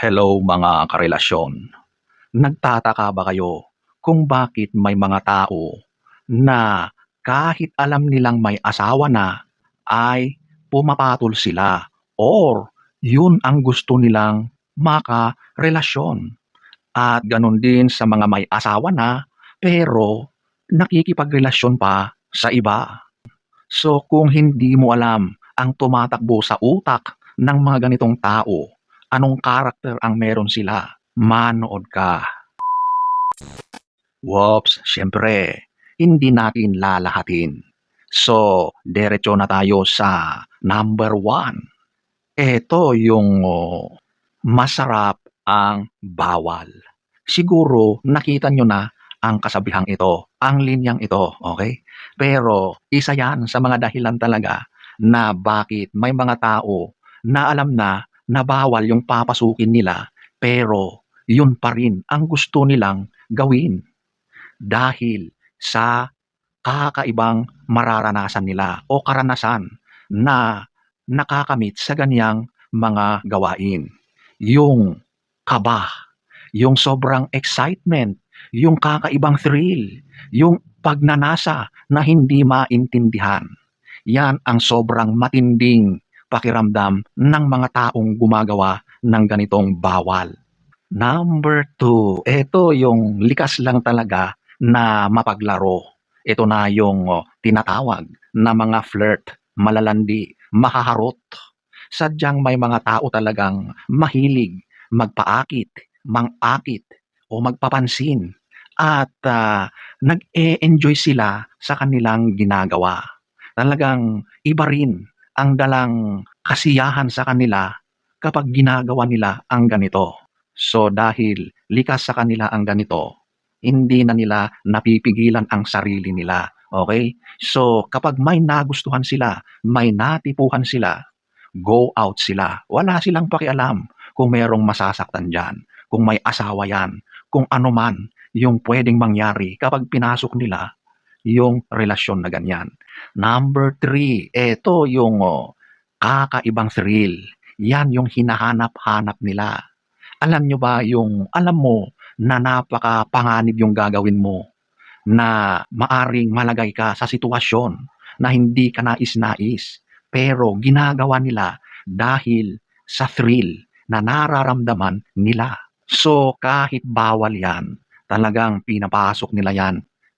Hello mga karelasyon. Nagtataka ba kayo kung bakit may mga tao na kahit alam nilang may asawa na ay pumapatol sila or yun ang gusto nilang makarelasyon? At ganun din sa mga may asawa na pero nakikipagrelasyon pa sa iba. So kung hindi mo alam ang tumatakbo sa utak ng mga ganitong tao, anong karakter ang meron sila, manood ka. Whoops, siyempre, hindi natin lalahatin. So, diretso na tayo sa number 1. Ito yung masarap ang bawal. Siguro nakita nyo na ang kasabihang ito, ang linyang ito, okay? Pero isa yan sa mga dahilan talaga na bakit may mga tao na alam na bawal yung papasukin nila pero yun pa rin ang gusto nilang gawin dahil sa kakaibang mararanasan nila o karanasan na nakakamit sa ganyang mga gawain. Yung kaba, yung sobrang excitement, yung kakaibang thrill, yung pagnanasa na hindi maintindihan. Yan ang sobrang matinding pakiramdam ng mga taong gumagawa ng ganitong bawal. Number 2, ito yung likas lang talaga na mapaglaro. Ito na yung tinatawag na mga flirt, malalandi, mahaharot. Sadyang may mga tao talagang mahilig magpaakit, mangakit o magpapansin at nag-e-enjoy sila sa kanilang ginagawa. Talagang iba rin ang dalang kasiyahan sa kanila kapag ginagawa nila ang ganito. So dahil likas sa kanila ang ganito, hindi na nila napipigilan ang sarili nila. Okay? So kapag may nagustuhan sila, may natipuhan sila, go out sila. Wala silang pakialam kung mayroong masasaktan dyan, kung may asawa yan, kung ano man yung pwedeng mangyari kapag pinasok nila yung relasyon na ganyan. Number 3, ito yung kakaibang thrill. Yan yung hinahanap-hanap nila. Alam nyo ba yung alam mo na napakapanganib yung gagawin mo na maaring malagay ka sa sitwasyon na hindi ka nais-nais pero ginagawa nila dahil sa thrill na nararamdaman nila. So kahit bawal yan, talagang pinapasok nila yan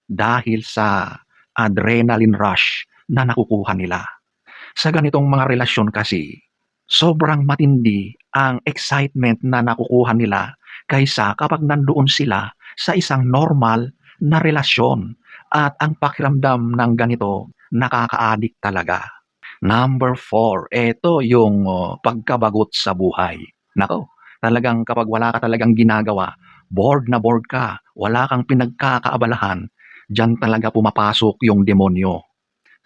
dahil sa adrenaline rush na nakukuha nila. Sa ganitong mga relasyon kasi, sobrang matindi ang excitement na nakukuha nila kaysa kapag nandoon sila sa isang normal na relasyon. At ang pakiramdam ng ganito, nakaka-addict talaga. Number 4, ito yung pagkabagot sa buhay. Nako, talagang kapag wala ka talagang ginagawa, bored na bored ka, wala kang pinagkakaabalahan, diyan talaga pumapasok yung demonyo.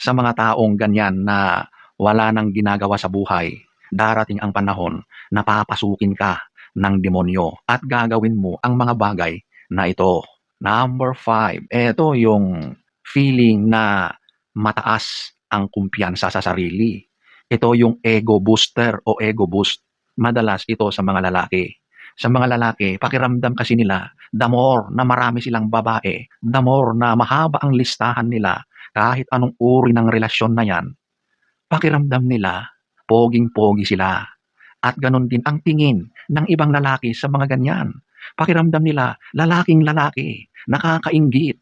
Sa mga taong ganyan na wala nang ginagawa sa buhay, darating ang panahon na papasukin ka ng demonyo at gagawin mo ang mga bagay na ito. Number 5, ito yung feeling na mataas ang kumpiyansa sa sarili. Ito yung ego booster o ego boost. Madalas ito sa mga lalaki. Sa mga lalaki, pakiramdam kasi nila, the more na marami silang babae, the more na mahaba ang listahan nila, kahit anong uri ng relasyon na yan, pakiramdam nila, poging-pogi sila. At ganon din ang tingin ng ibang lalaki sa mga ganyan. Pakiramdam nila, lalaking lalaki, nakakainggit,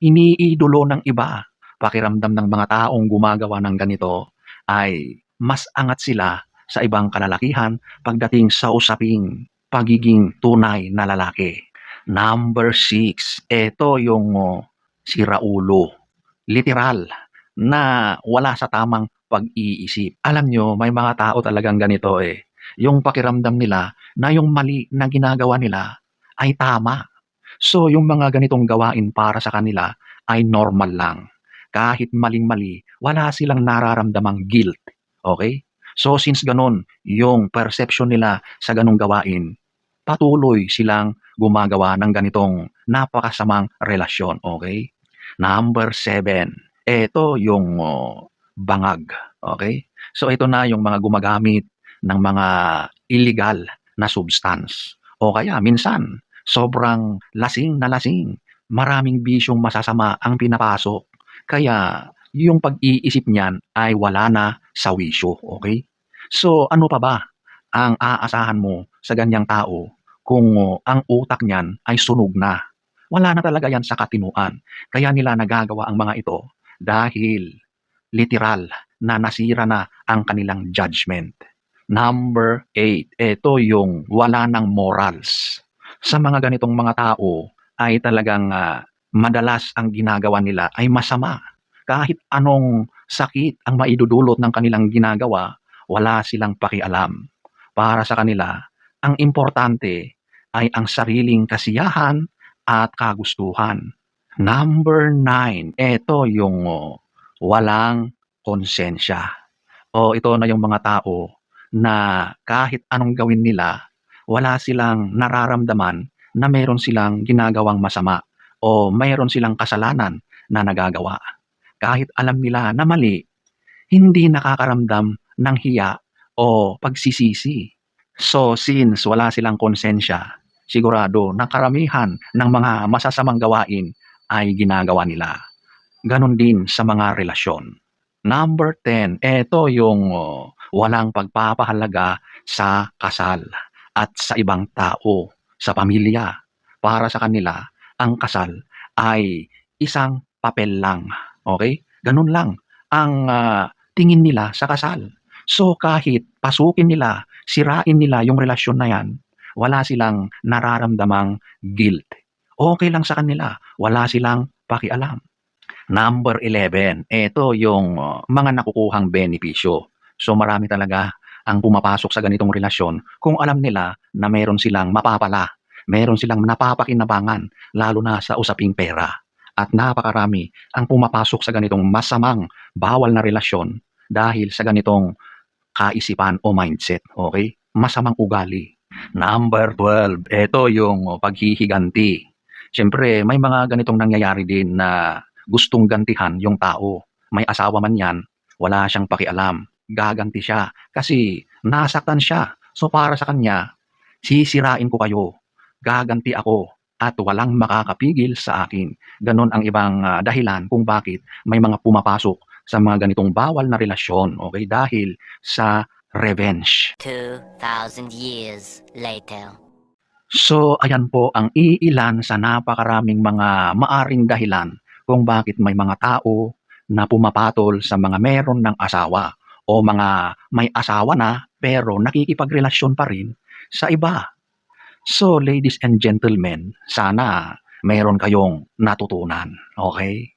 iniidolo ng iba. Pakiramdam ng mga taong gumagawa ng ganito ay mas angat sila sa ibang kalalakihan pagdating sa usaping pagiging tunay na lalaki. Number 6, ito yung siraulo. Literal na wala sa tamang pag-iisip. Alam nyo, may mga tao talagang ganito eh. Yung pakiramdam nila na yung mali na ginagawa nila ay tama. So, yung mga ganitong gawain para sa kanila ay normal lang. Kahit maling-mali, wala silang nararamdamang guilt. Okay? So, since ganun, yung perception nila sa ganong gawain, patuloy silang gumagawa ng ganitong napakasamang relasyon. Okay? Number 7, ito yung bangag. Okay? So ito na yung mga gumagamit ng mga illegal na substance. O kaya minsan, sobrang lasing na lasing, maraming bisyong masasama ang pinapasok. Kaya yung pag-iisip niyan ay wala na sa wisyo, okay? So ano pa ba ang aasahan mo sa ganyang tao kung ang utak niyan ay sunog na? Wala na talaga yan sa katinuan. Kaya nila nagagawa ang mga ito dahil literal na nasira na ang kanilang judgment. Number 8, ito yung wala ng morals. Sa mga ganitong mga tao ay talagang madalas ang ginagawa nila ay masama. Kahit anong sakit ang maidudulot ng kanilang ginagawa, wala silang pakialam. Para sa kanila, ang importante ay ang sariling kasiyahan at kagustuhan. Number 9, ito yung walang konsensya. O ito na yung mga tao na kahit anong gawin nila, wala silang nararamdaman na meron silang ginagawang masama o mayroon silang kasalanan na nagagawa. Kahit alam nila na mali, hindi nakakaramdam ng hiya o pagsisisi. So since wala silang konsensya, sigurado na karamihan ng mga masasamang gawain ay ginagawa nila. Ganon din sa mga relasyon. Number 10, eto yung walang pagpapahalaga sa kasal at sa ibang tao, sa pamilya. Para sa kanila, ang kasal ay isang papel lang. Okay? Ganun lang ang tingin nila sa kasal. So kahit pasukin nila, sirain nila yung relasyon na yan, wala silang nararamdamang guilt. Okay lang sa kanila, wala silang pakialam. Number 11, eto yung mga nakukuhang benepisyo. So marami talaga ang pumapasok sa ganitong relasyon kung alam nila na meron silang mapapala, meron silang napapakinabangan, lalo na sa usaping pera. At napakarami ang pumapasok sa ganitong masamang, bawal na relasyon dahil sa ganitong kaisipan o mindset, okay? Masamang ugali. Number 12, eto yung paghihiganti. Siyempre, may mga ganitong nangyayari din na gustong gantihan yung tao. May asawa man yan, wala siyang pakialam. Gaganti siya kasi nasaktan siya. So para sa kanya, sisirain ko kayo, gaganti ako at walang makakapigil sa akin. Ganon ang ibang dahilan kung bakit may mga pumapasok sa mga ganitong bawal na relasyon, okay? Dahil sa revenge. 2,000 years later. So, ayan po ang iilan sa napakaraming mga maaring dahilan kung bakit may mga tao na pumapatol sa mga meron ng asawa o mga may asawa na pero nakikipagrelasyon pa rin sa iba. So, ladies and gentlemen, sana meron kayong natutunan. Okay?